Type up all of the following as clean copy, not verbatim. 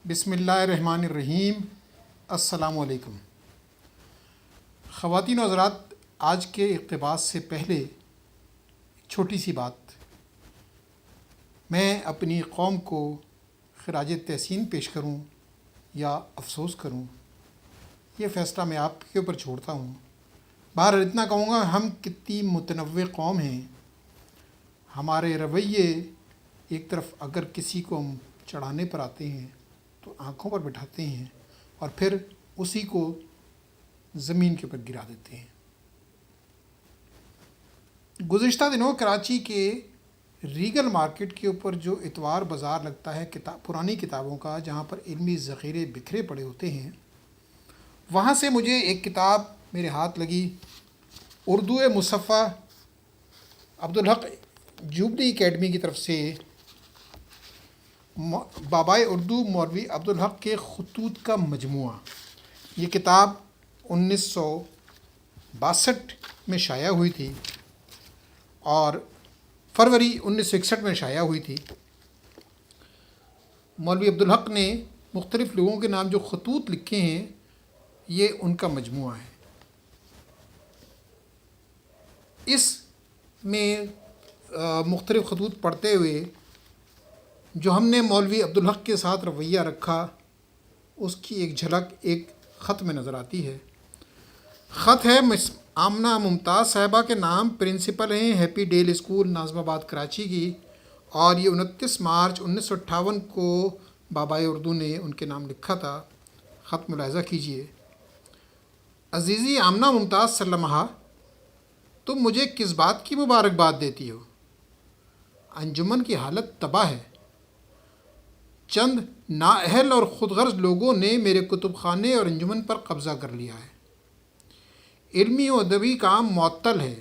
بسم اللہ الرحمن الرحیم۔ السلام علیکم خواتین و حضرات، آج کے اقتباس سے پہلے ایک چھوٹی سی بات، میں اپنی قوم کو خراج تحسین پیش کروں یا افسوس کروں، یہ فیصلہ میں آپ کے اوپر چھوڑتا ہوں۔ بہرحال اتنا کہوں گا، ہم کتنی متنوع قوم ہیں، ہمارے رویے ایک طرف اگر کسی کو ہم چڑھانے پر آتے ہیں تو آنکھوں پر بٹھاتے ہیں اور پھر اسی کو زمین کے اوپر گرا دیتے ہیں۔ گزشتہ دنوں کراچی کے ریگل مارکیٹ کے اوپر جو اتوار بازار لگتا ہے پرانی کتابوں کا، جہاں پر علمی ذخیرے بکھرے پڑے ہوتے ہیں، وہاں سے مجھے ایک کتاب میرے ہاتھ لگی، اردو مصفحہ، عبدالحق جوبلی اکیڈمی کی طرف سے بابائے اردو مولوی عبدالحق کے خطوط کا مجموعہ۔ یہ کتاب 1962 میں شائع ہوئی تھی اور فروری 1961 میں شائع ہوئی تھی۔ مولوی عبدالحق نے مختلف لوگوں کے نام جو خطوط لکھے ہیں، یہ ان کا مجموعہ ہے۔ اس میں مختلف خطوط پڑھتے ہوئے جو ہم نے مولوی عبدالحق کے ساتھ رویہ رکھا، اس کی ایک جھلک ایک خط میں نظر آتی ہے۔ خط ہے آمنہ ممتاز صاحبہ کے نام، پرنسپل ہیں ہیپی ڈیل اسکول ناظم آباد کراچی کی، اور یہ 29 مارچ 1958 کو بابائے اردو نے ان کے نام لکھا تھا۔ خط ملاحظہ کیجیے۔ عزیزی آمنہ ممتاز سلمہ، تم مجھے کس بات کی مبارکباد دیتی ہو؟ انجمن کی حالت تباہ ہے۔ چند نااہل اور خود غرض لوگوں نے میرے کتب خانے اور انجمن پر قبضہ کر لیا ہے۔ علمی و ادبی کام معطل ہے۔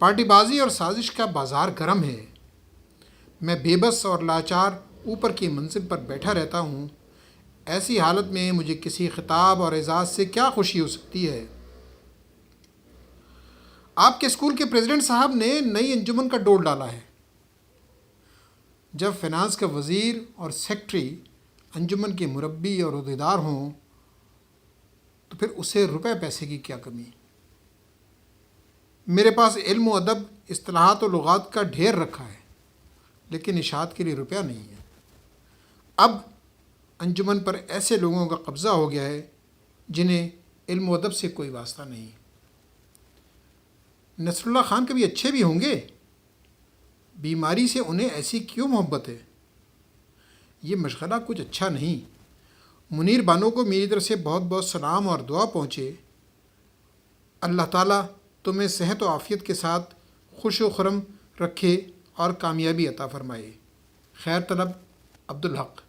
پارٹی بازی اور سازش کا بازار گرم ہے۔ میں بے بس اور لاچار اوپر کی منزل پر بیٹھا رہتا ہوں۔ ایسی حالت میں مجھے کسی خطاب اور اعزاز سے کیا خوشی ہو سکتی ہے؟ آپ کے اسکول کے پریزیڈنٹ صاحب نے نئی انجمن کا ڈور ڈالا ہے۔ جب فینانس کا وزیر اور سیکٹری انجمن کے مربی اور عہدیدار ہوں تو پھر اسے روپے پیسے کی کیا کمی؟ میرے پاس علم و ادب، اصطلاحات و لغات کا ڈھیر رکھا ہے، لیکن اشاعت کے لیے روپیہ نہیں ہے۔ اب انجمن پر ایسے لوگوں کا قبضہ ہو گیا ہے جنہیں علم و ادب سے کوئی واسطہ نہیں۔ نصر اللہ خان کبھی اچھے بھی ہوں گے؟ بیماری سے انہیں ایسی کیوں محبت ہے؟ یہ مشغلہ کچھ اچھا نہیں۔ منیر بانو کو میری طرف سے بہت بہت سلام اور دعا پہنچے۔ اللہ تعالیٰ تمہیں صحت و عافیت کے ساتھ خوش و خرم رکھے اور کامیابی عطا فرمائے۔ خیر طلب، عبدالحق۔